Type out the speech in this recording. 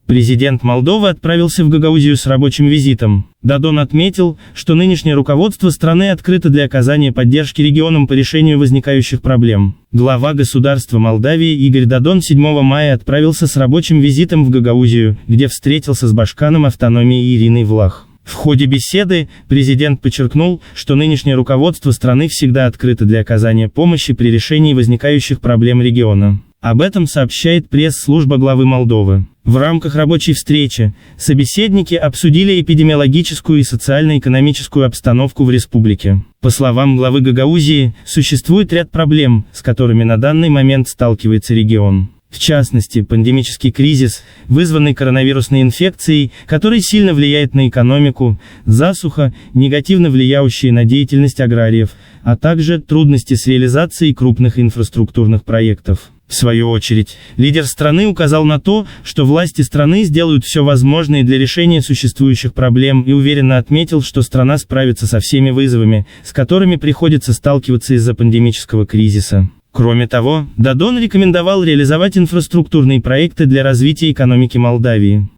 Президент Молдовы отправился в Гагаузию с рабочим визитом. Додон отметил, что нынешнее руководство страны открыто для оказания поддержки регионам по решению возникающих проблем. Глава государства Молдавии Игорь Додон 7 мая отправился с рабочим визитом в Гагаузию, где встретился с башканом автономии Ириной Влах. В ходе беседы президент подчеркнул, что нынешнее руководство страны всегда открыто для оказания помощи при решении возникающих проблем региона. Об этом сообщает пресс-служба главы Молдовы. В рамках рабочей встречи собеседники обсудили эпидемиологическую и социально-экономическую обстановку в республике. По словам главы Гагаузии, существует ряд проблем, с которыми на данный момент сталкивается регион. В частности, пандемический кризис, вызванный коронавирусной инфекцией, который сильно влияет на экономику, засуха, негативно влияющие на деятельность аграриев, а также трудности с реализацией крупных инфраструктурных проектов. В свою очередь, лидер страны указал на то, что власти страны сделают все возможное для решения существующих проблем и уверенно отметил, что страна справится со всеми вызовами, с которыми приходится сталкиваться из-за пандемического кризиса. Кроме того, Додон рекомендовал реализовать инфраструктурные проекты для развития экономики Молдавии.